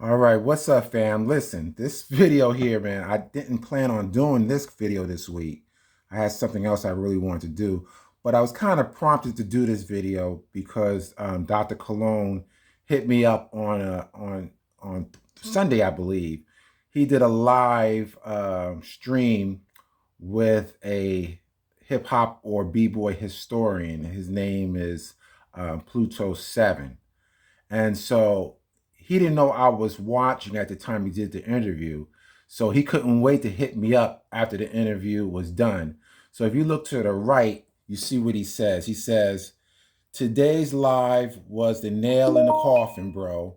All right, what's up, fam? Listen, this video here, man, I didn't plan on doing this video this week. I had something else I really wanted to do, but I was kind of prompted to do this video because Dr. Cologne hit me up on Sunday, I believe. He did a live stream with a hip hop or b-boy historian. His name is Pluto 7. And so he didn't know I was watching at the time he did the interview. So he couldn't wait to hit me up after the interview was done. So if you look to the right, you see what he says. He says, "Today's live was the nail in the coffin, bro.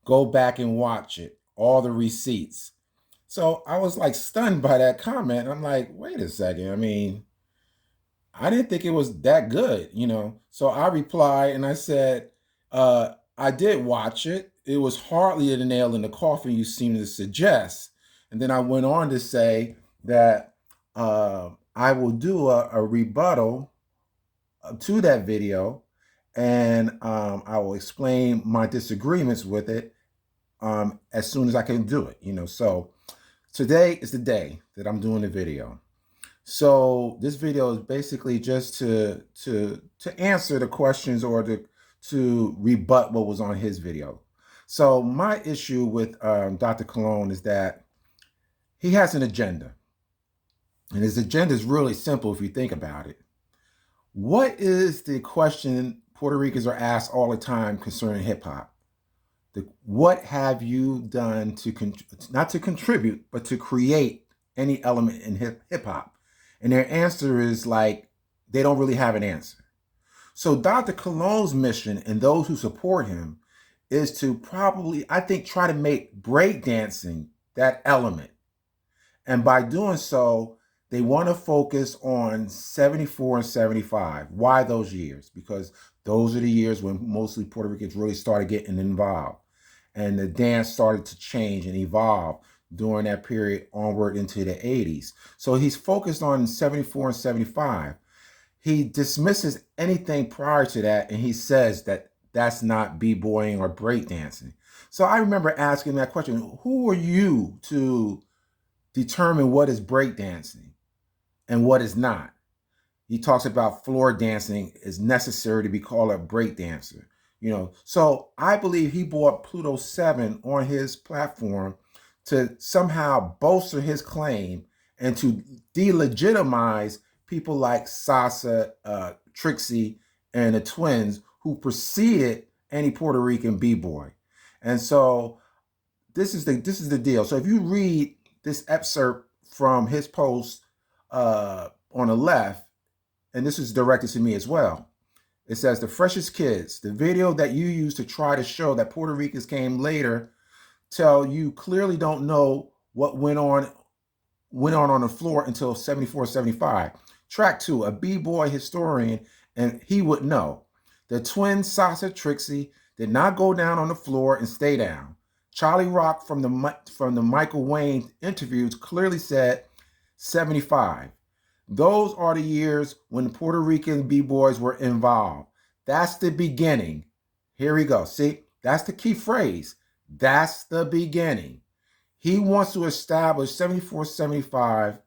Go back and watch it. All the receipts." So I was like stunned by that comment. I'm like, wait a second. I mean, I didn't think it was that good. So I replied and I said, I did watch it. It was hardly the nail in the coffin you seem to suggest. And then I went on to say that I will do a rebuttal to that video, and I will explain my disagreements with it as soon as I can do it. So today is the day that I'm doing the video. So this video is basically just to answer the questions or to rebut what was on his video. So my issue with Dr. Cologne is that he has an agenda. And his agenda is really simple if you think about it. What is the question Puerto Ricans are asked all the time concerning hip hop? What have you done not to contribute, but to create any element in hip hop? And their answer is like, they don't really have an answer. So Dr. Cologne's mission and those who support him is to probably, I think, try to make breakdancing that element. And by doing so, they want to focus on 74 and 75. Why those years? Because those are the years when mostly Puerto Ricans really started getting involved. And the dance started to change and evolve during that period onward into the 80s. So he's focused on 74 and 75. He dismisses anything prior to that, and he says that that's not b-boying or breakdancing. So I remember asking that question, who are you to determine what is breakdancing and what is not? He talks about floor dancing is necessary to be called a breakdancer. So I believe he brought Pluto 7 on his platform to somehow bolster his claim and to delegitimize people like Sasa, Trixie, and the twins who preceded any Puerto Rican b-boy. And so this is the deal. So if you read this excerpt from his post on the left, and this is directed to me as well, it says, "The freshest kids, the video that you use to try to show that Puerto Ricans came later tell you clearly don't know what went on the floor until 74, 75. Track 2, a b-boy historian, and he would know. The twins, Sasa Trixie, did not go down on the floor and stay down. Charlie Rock from the Michael Wayne interviews clearly said 75. Those are the years when the Puerto Rican b-boys were involved. That's the beginning." Here we go. See, that's the key phrase. That's the beginning. He wants to establish 74, 75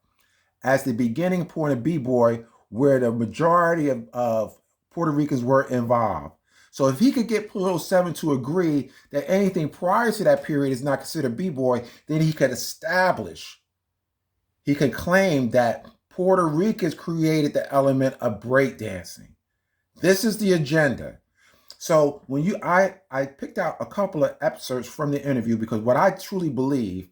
as the beginning point of b-boy where the majority of Puerto Ricans were involved. So if he could get Pluto 7 to agree that anything prior to that period is not considered b-boy, then he could claim that Puerto Ricans created the element of breakdancing. This is the agenda. So I picked out a couple of excerpts from the interview because what I truly believe,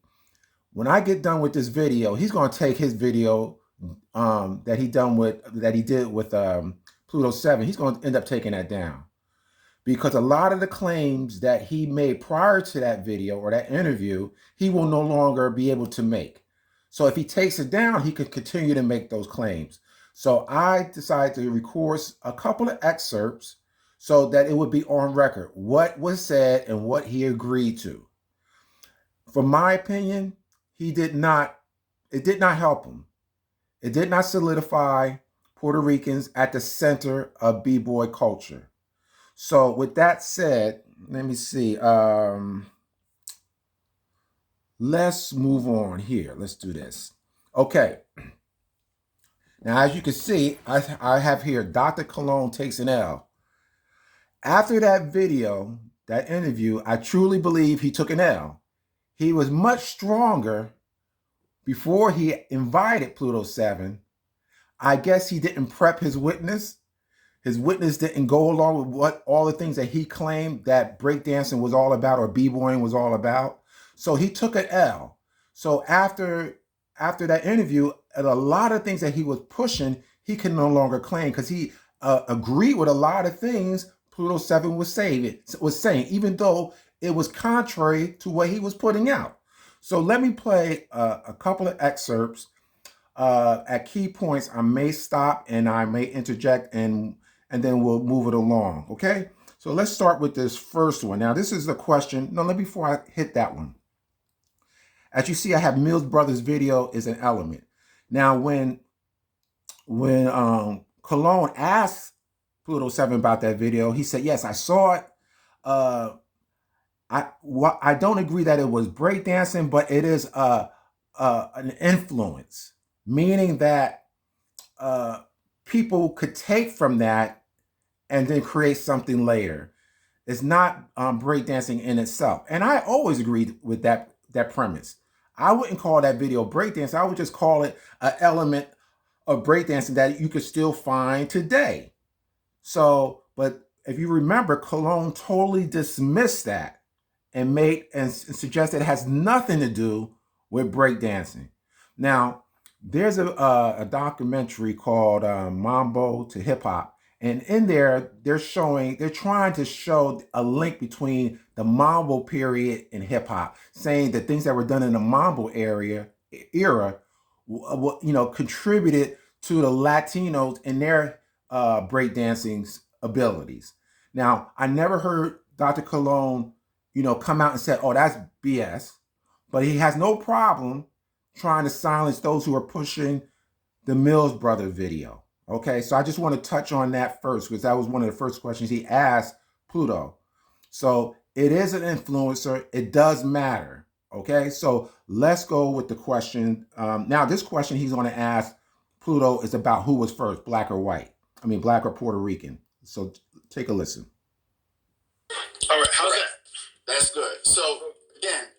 when I get done with this video, he's going to take his video that he did with Pluto 7. He's going to end up taking that down because a lot of the claims that he made prior to that video or that interview, he will no longer be able to make. So if he takes it down, he could continue to make those claims. So I decided to record a couple of excerpts so that it would be on record what was said and what he agreed to. From my opinion, it did not help him. It did not solidify Puerto Ricans at the center of b-boy culture. So with that said, let me see. let's move on here. Let's do this. Okay. Now, as you can see, I have here Dr. Cologne takes an L. After that video, that interview, I truly believe he took an L. He was much stronger before he invited Pluto 7. I guess he didn't prep his witness. His witness didn't go along with what all the things that he claimed that breakdancing was all about or b-boying was all about. So he took an L. So after that interview, and a lot of things that he was pushing, he can no longer claim because he agreed with a lot of things Pluto 7 was saying, even though it was contrary to what he was putting out. So let me play a couple of excerpts. At key points, I may stop and I may interject and then we'll move it along, okay? So let's start with this first one. Now, this is the question. No, before I hit that one. As you see, I have Mills Brothers video is an element. Now, when Cologne asked Pluto 7 about that video, he said, yes, I saw it. I don't agree that it was breakdancing, but it is an influence, meaning that people could take from that and then create something later. It's not breakdancing in itself. And I always agreed with that premise. I wouldn't call that video breakdancing. I would just call it an element of breakdancing that you could still find today. So, but if you remember, Cologne totally dismissed that and suggested it has nothing to do with breakdancing. Now, there's a documentary called Mambo to Hip Hop. And in there, they're trying to show a link between the Mambo period and hip hop, saying that things that were done in the Mambo era, contributed to the Latinos in their breakdancing abilities. Now, I never heard Dr. Cologne, come out and say, "Oh, that's BS," but he has no problem trying to silence those who are pushing the Mills Brother video. Okay, so I just want to touch on that first because that was one of the first questions he asked Pluto. So it is an influencer. It does matter. Okay, so let's go with the question. Now, this question he's going to ask Pluto is about who was first, black or white. I mean, black or Puerto Rican. So take a listen. All right, how's that? That's good. So again,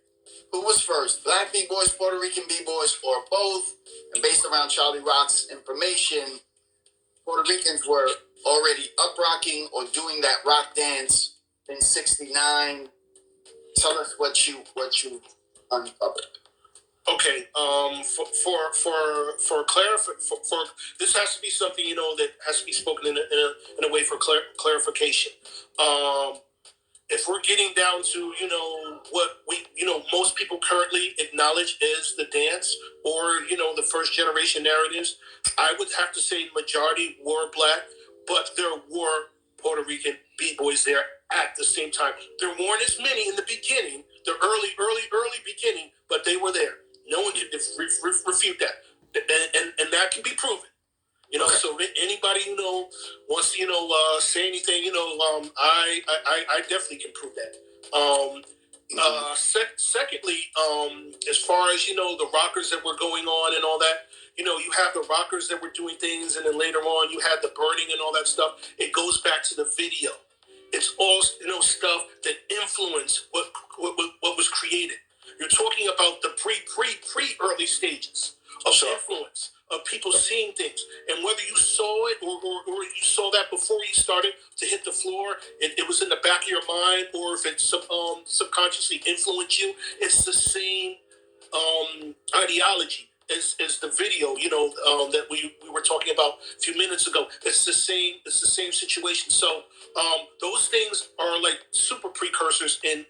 who was first, black B-boys, Puerto Rican B-boys, or both? And based around Charlie Rock's information, Puerto Ricans were already up rocking or doing that rock dance in '69. Tell us what you uncovered. Okay. For this has to be something that has to be spoken in a way for clarification. If we're getting down to what we most people currently acknowledge is the dance or the first generation narratives, I would have to say majority were black, but there were Puerto Rican b-boys there at the same time. There weren't as many in the beginning, the early beginning, but they were there. No one can refute that, and that can be proven. Okay. So anybody wants to say anything, I definitely can prove that. Secondly, as far as the rockers that were going on and all that, you have the rockers that were doing things, and then later on you had the burning and all that stuff. It goes back to the video. It's all stuff that influenced what was created. You're talking about the pre early stages of influence, of people seeing things, and whether you saw it or you saw that before you started to hit the floor, it was in the back of your mind, or if it subconsciously influenced you, it's the same ideology as the video, that we were talking about a few minutes ago. It's the same situation. So those things are like super precursors and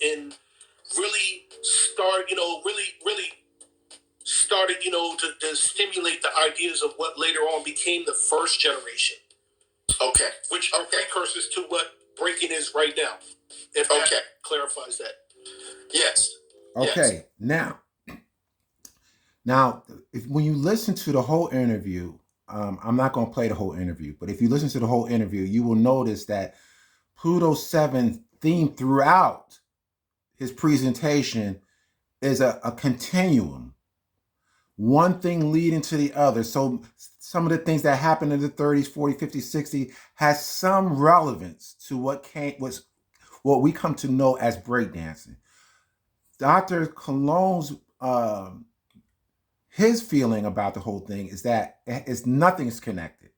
really start, really started, to stimulate the ideas of what later on became the first generation. Okay. Which are precursors to what breaking is right now. If that clarifies that. Yes. Okay. Yes. Now, when you listen to the whole interview, I'm not going to play the whole interview, but if you listen to the whole interview, you will notice that Pluto 7 theme throughout his presentation is a continuum, one thing leading to the other. So some of the things that happened in the 30s, 40s, 50s, 60s has some relevance to what we come to know as breakdancing. Dr. Cologne's his feeling about the whole thing is that nothing's connected.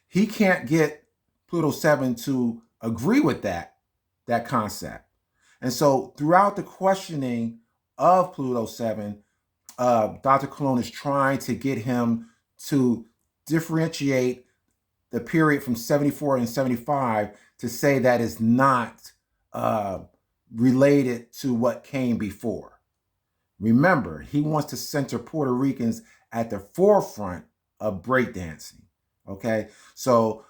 He can't get Pluto 7 to agree with that concept. And so throughout the questioning of Pluto 7, Dr. Cologne is trying to get him to differentiate the period from 74 and 75 to say that is not related to what came before. Remember, he wants to center Puerto Ricans at the forefront of breakdancing. Okay, so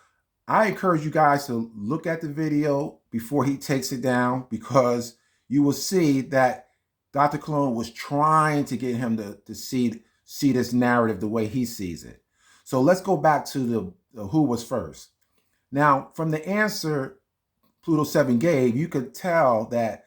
I encourage you guys to look at the video before he takes it down, because you will see that Dr. Cologne was trying to get him to see this narrative the way he sees it. So let's go back to the who was first. Now, from the answer Pluto 7 gave, you could tell that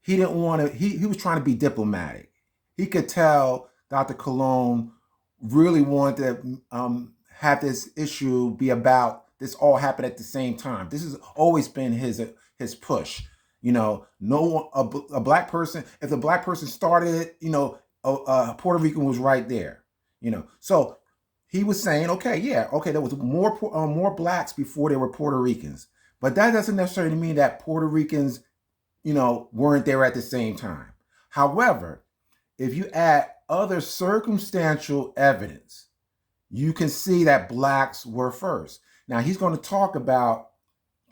he didn't want to, he was trying to be diplomatic. He could tell Dr. Cologne really wanted to have this issue be about this all happened at the same time. This has always been his push. You know, no a black person, if the black person started it, you know, a Puerto Rican was right there. You know, so he was saying, okay, yeah, okay, there was more blacks before there were Puerto Ricans, but that doesn't necessarily mean that Puerto Ricans, you know, weren't there at the same time. However, if you add other circumstantial evidence, you can see that blacks were first. Now, he's going to talk about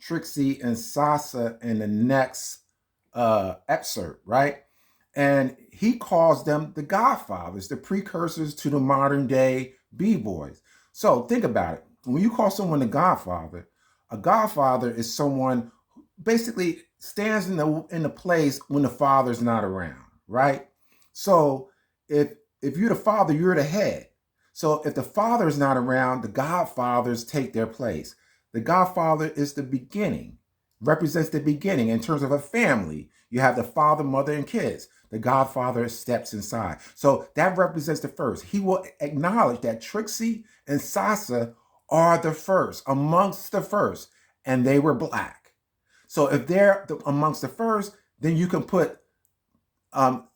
Trixie and Sasa in the next excerpt, right? And he calls them the Godfathers, the precursors to the modern day B-boys. So think about it. When you call someone a Godfather is someone who basically stands in the place when the father's not around, right? So if you're the father, you're the head. So if the father is not around, the godfathers take their place. The godfather is the beginning, represents the beginning in terms of a family. You have the father, mother, and kids. The godfather steps inside. So that represents the first. He will acknowledge that Trixie and Sasa are the first, amongst the first, and they were black. So if they're amongst the first, then you can put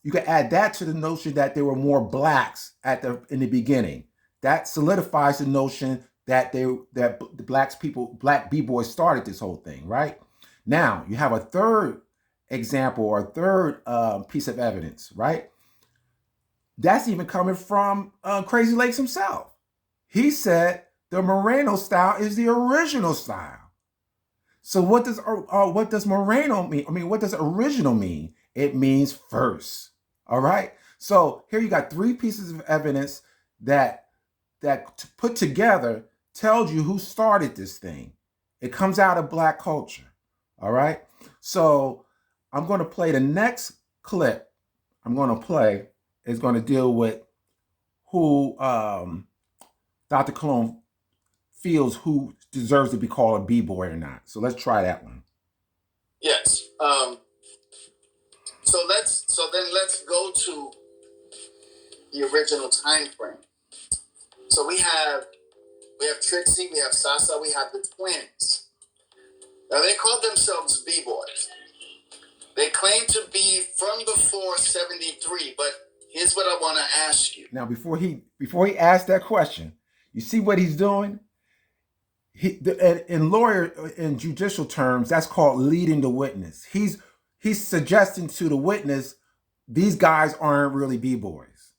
you can add that to the notion that there were more blacks in the beginning. That solidifies the notion that the black b-boys started this whole thing, right? Now you have a third example or a third piece of evidence, right? That's even coming from Crazy Lakes himself. He said the Moreno style is the original style. So what does Moreno mean? I mean, what does original mean? It means first. All right. So here you got three pieces of evidence that put together tells you who started this thing. It comes out of black culture. All right. So I'm going to play the next clip. I'm going to play is going to deal with who Dr. Cologne feels who deserves to be called a b-boy or not. So let's try that one. Yes. So let's go to the original time frame. So we have Trixie, we have Sasa, we have the twins. Now they call themselves b-boys. They claim to be from before 73, but here's what I want to ask you. Now before he asks that question, you see what he's doing? In judicial terms, that's called leading the witness. He's suggesting to the witness these guys aren't really b-boys.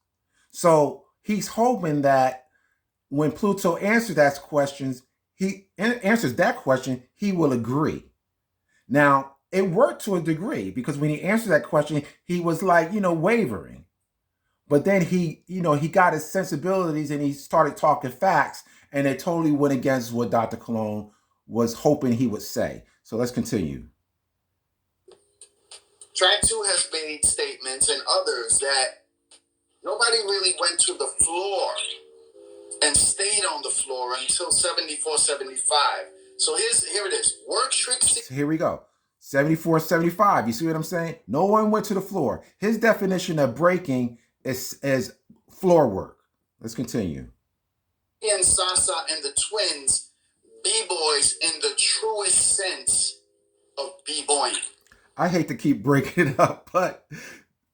So he's hoping that when Pluto answers that question, he will agree. Now, it worked to a degree because when he answered that question, he was like, wavering. But then he got his sensibilities and he started talking facts, and it totally went against what Dr. Cologne was hoping he would say. So let's continue. Track 2 has made statements and others that nobody really went to the floor and stayed on the floor until 74, 75. So here it is. Work Trixie. So here we go. 74, 75. You see what I'm saying? No one went to the floor. His definition of breaking is floor work. Let's continue. And Sasa and the twins, B-boys in the truest sense of B-boying. I hate to keep breaking it up, but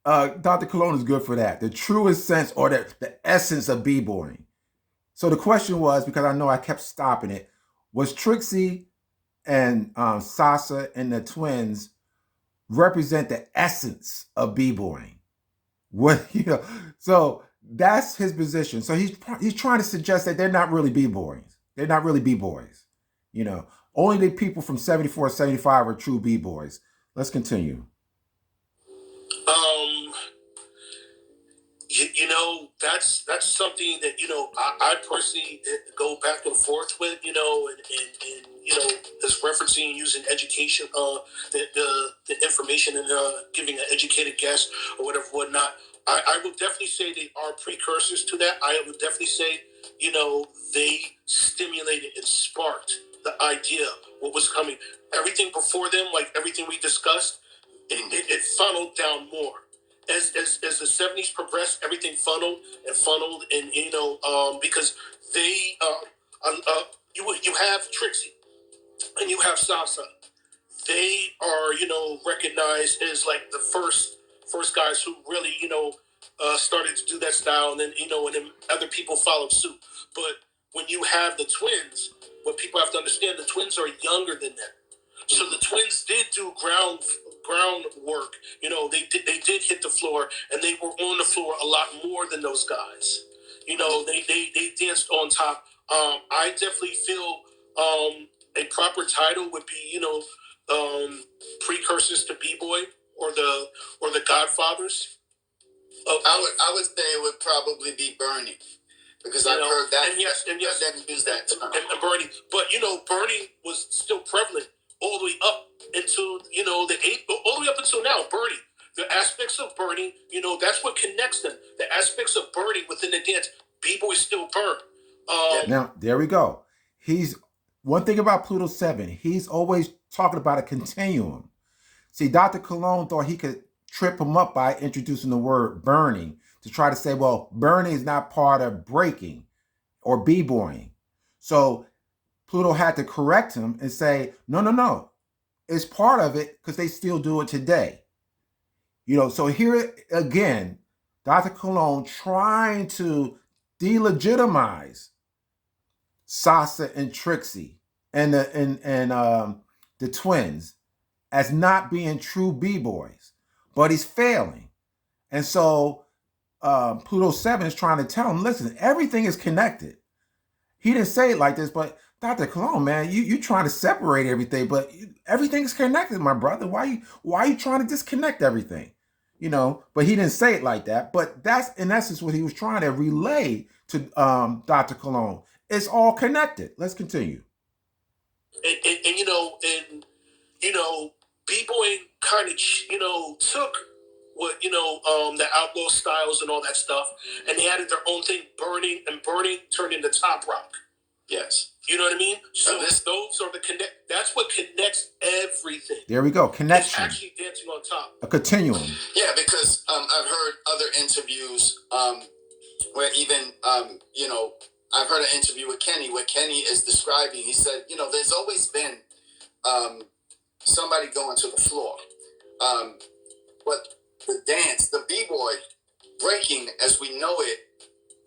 Dr. Cologne is good for that. The truest sense or the essence of B-boying. So the question was, because I know I kept stopping it, was Trixie and Sasa and the twins represent the essence of B-boying? What, so that's his position. So he's trying to suggest that they're not really B-boys. They're not really B-boys. Only the people from 74, 75 are true B-boys. Let's continue. That's something that I personally go back and forth with, and as referencing using education, the information and giving an educated guess or whatnot. I would definitely say they are precursors to that. I would definitely say they stimulated and sparked the idea what was coming. Everything before them, like everything we discussed, it funneled down more. As the 70s progressed, everything funneled, and because they you have Trixie and you have Sasa. They are recognized as like the first guys who really started to do that style, and then and then other people followed suit. But when you have the twins, what people have to understand, the twins are younger than them. So the twins did do groundwork. They did hit the floor, and they were on the floor a lot more than those guys. They danced on top. I definitely feel a proper title would be precursors to B-boy or the Godfathers. I would say it would probably be Bernie. Because I've heard that. And yes, them use that term. And Bernie. But Bernie was still prevalent all the way up into the all the way up until now. Bernie, the aspects of Bernie, that's what connects them. The aspects of Bernie within the dance, B-boys still burn. Now there we go. He's one thing about Pluto 7. He's always talking about a continuum. See, Dr. Cologne thought he could trip him up by introducing the word burning to try to say, well, burning is not part of breaking or b-boying. So Pluto had to correct him and say, no. It's part of it because they still do it today. So here again, Dr. Cologne trying to delegitimize Sasa and Trixie and the twins as not being true b-boys, but he's failing. And so Pluto 7 is trying to tell him, listen, everything is connected. He didn't say it like this, but Dr. Cologne, man, you trying to separate everything, but everything's connected, my brother. Why are you trying to disconnect everything? But he didn't say it like that. But that's in essence what he was trying to relay to Dr. Cologne. It's all connected. Let's continue. And b-boying kind of took what the outlaw styles and all that stuff, and they added their own thing. Burning turned into top rock. Yes. You know what I mean? So those are the connect. That's what connects everything. There we go. Connection. It's actually dancing on top. A continuum. Yeah, because I've heard other interviews where even I've heard an interview with Kenny where Kenny is describing. He said, there's always been somebody going to the floor, but the dance, the b-boy breaking as we know it,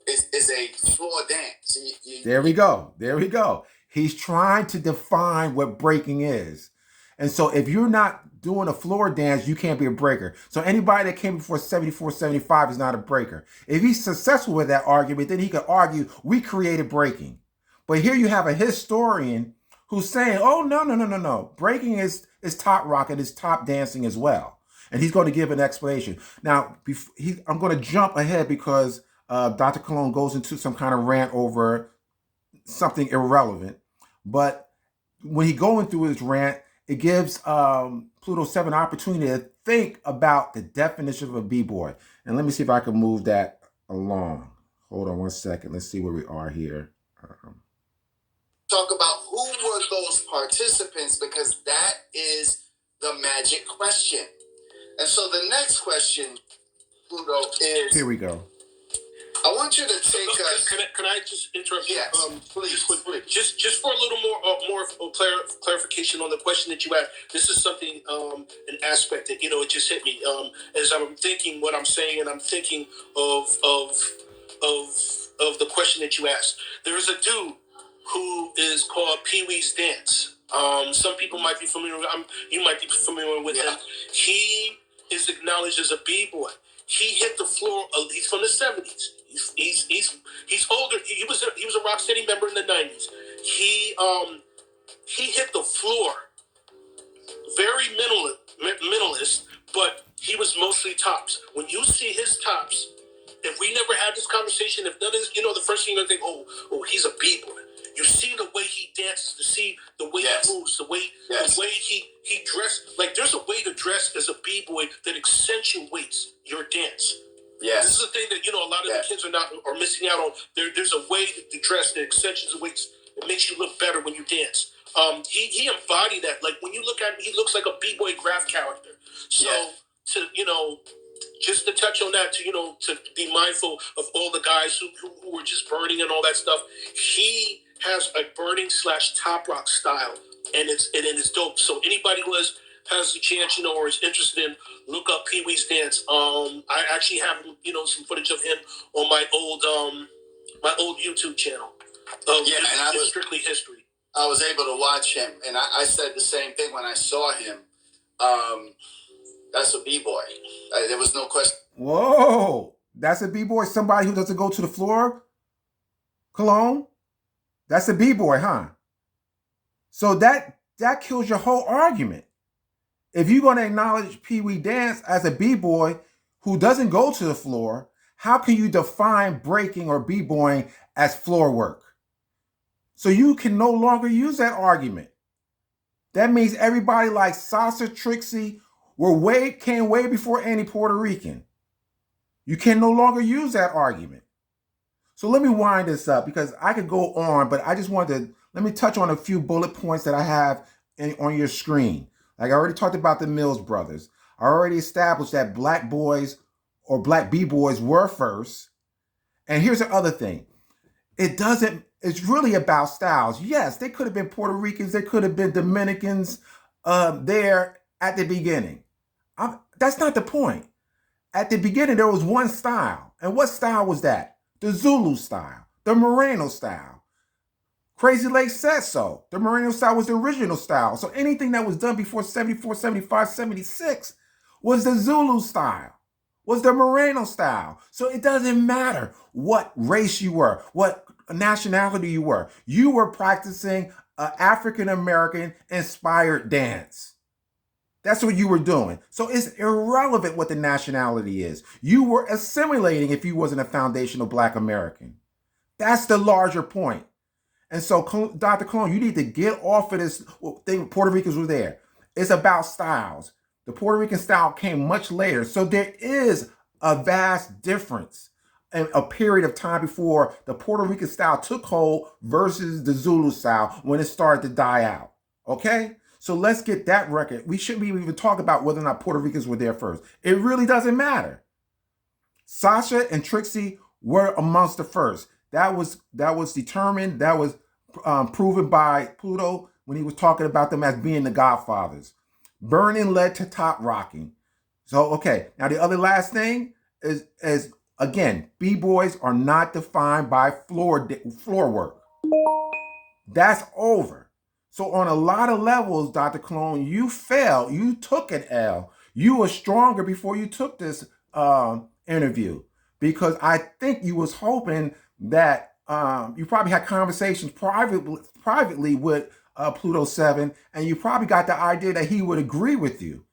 is a floor dance. There we go. He's trying to define what breaking is. And so if you're not doing a floor dance, you can't be a breaker. So anybody that came before 74, 75 is not a breaker. If he's successful with that argument, then he could argue we created breaking. But here you have a historian who's saying, oh, no. Breaking is top rock and is top dancing as well. And he's going to give an explanation. Now, I'm going to jump ahead because Dr. Cologne goes into some kind of rant over something irrelevant. But when he's going through his rant, it gives Pluto 7 an opportunity to think about the definition of a b-boy. And let me see if I can move that along. Hold on one second. Let's see where we are here. Talk about who were those participants, because that is the magic question. And so the next question, Pluto, is... Here we go. I want you to take us... Can I just interrupt you? Yes, please. Just for a little more clarification on the question that you asked. This is something, an aspect that, it just hit me. As I'm thinking what I'm saying, and I'm thinking of the question that you asked. There's a dude who is called Pee Wee's Dance. Some people might be familiar with him. You might be familiar with him. He is acknowledged as a b-boy. He hit the floor. He's from the 70s. He's older. He was a Rocksteady member in the 90s. He hit the floor. Very minimalist, but he was mostly tops. When you see his tops, if we never had this conversation, if none of this, the first thing you're gonna think, oh, he's a b-boy. You see the way he dances, you see the way he moves, the way he dressed. Like, there's a way to dress as a b-boy that accentuates your dance. Yes. This is the thing that a lot of the kids are missing out on. There's a way to dress that accentuates. It makes you look better when you dance. He embodied that. Like, when you look at him, he looks like a b-boy graph character. So just to touch on that, to be mindful of all the guys who were just burning and all that stuff. He has a burning / top rock style, and it's dope. So anybody who has a chance, or is interested in, look up Pee Wee's Dance. I actually have some footage of him on my old YouTube channel. And I was Strictly History. I was able to watch him, and I said the same thing when I saw him. That's a b-boy. There was no question. Whoa, that's a b-boy. Somebody who doesn't go to the floor. Cologne. That's a b-boy, huh? So that kills your whole argument. If you're going to acknowledge Pee Wee Dance as a b-boy who doesn't go to the floor, how can you define breaking or b-boying as floor work? So you can no longer use that argument. That means everybody like Sasha, Trixie came way before any Puerto Rican. You can no longer use that argument. So let me wind this up because I could go on, but I just wanted to, let me touch on a few bullet points that I have on your screen. Like I already talked about the Mills Brothers. I already established that black boys or black b-boys were first. And here's the other thing. It's really about styles. Yes, they could have been Puerto Ricans. They could have been Dominicans there at the beginning. That's not the point. At the beginning, there was one style. And what style was that? The Zulu style, the Moreno style. Crazy Lake said so. The Moreno style was the original style. So anything that was done before 74, 75, 76 was the Zulu style, was the Moreno style. So it doesn't matter what race you were, what nationality you were. You were practicing an African-American inspired dance. That's what you were doing. So it's irrelevant what the nationality is. You were assimilating if you wasn't a foundational Black American. That's the larger point. And so, Dr. Cologne, you need to get off of this thing. Puerto Ricans were there. It's about styles. The Puerto Rican style came much later. So there is a vast difference in a period of time before the Puerto Rican style took hold versus the Zulu style when it started to die out. Okay? So let's get that record. We shouldn't even talk about whether or not Puerto Ricans were there first. It really doesn't matter. Sasha and Trixie were amongst the first. That was determined. That was proven by Pluto when he was talking about them as being the godfathers. Burning led to top rocking. So, okay. Now, the other last thing is again, b-boys are not defined by floor work. That's over. So on a lot of levels, Dr. Cologne, you failed. You took an L. You were stronger before you took this interview because I think you was hoping that you probably had conversations privately with Pluto 7, and you probably got the idea that he would agree with you.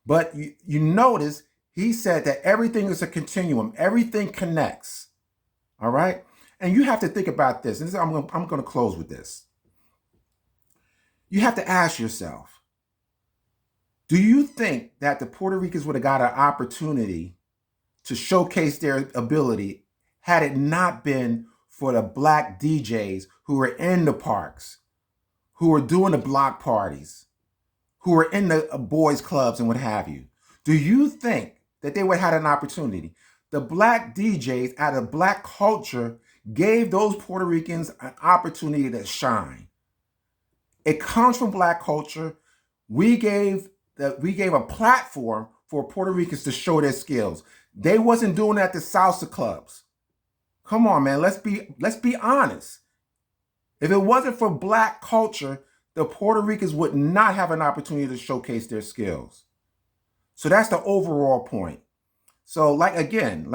But you notice he said that everything is a continuum. Everything connects. All right? And you have to think about this. And I'm going to close with this. You have to ask yourself, do you think that the Puerto Ricans would have got an opportunity to showcase their ability had it not been for the Black DJs who were in the parks, who were doing the block parties, who are in the boys clubs and what have you, do you think that they would have had an opportunity? The black DJs out of black culture gave those Puerto Ricans an opportunity to shine. It comes from black culture. We gave a platform for Puerto Ricans to show their skills. They wasn't doing that at the salsa clubs. Come on, man. Let's be honest. If it wasn't for black culture, the Puerto Ricans would not have an opportunity to showcase their skills. So that's the overall point. So like again,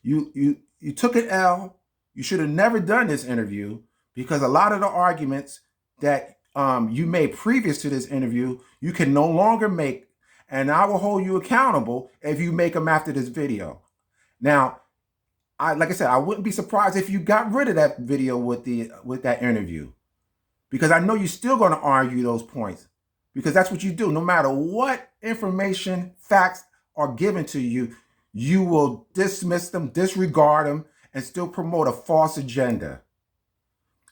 you took an L. You should have never done this interview, because a lot of the arguments that you made previous to this interview, you can no longer make, and I will hold you accountable if you make them after this video. Now, like I said, I wouldn't be surprised if you got rid of that video with that interview, because I know you're still going to argue those points, because that's what you do. No matter what information, facts are given to you, you will dismiss them, disregard them, and still promote a false agenda.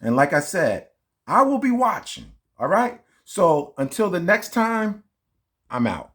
And like I said, I will be watching. All right. So until the next time, I'm out.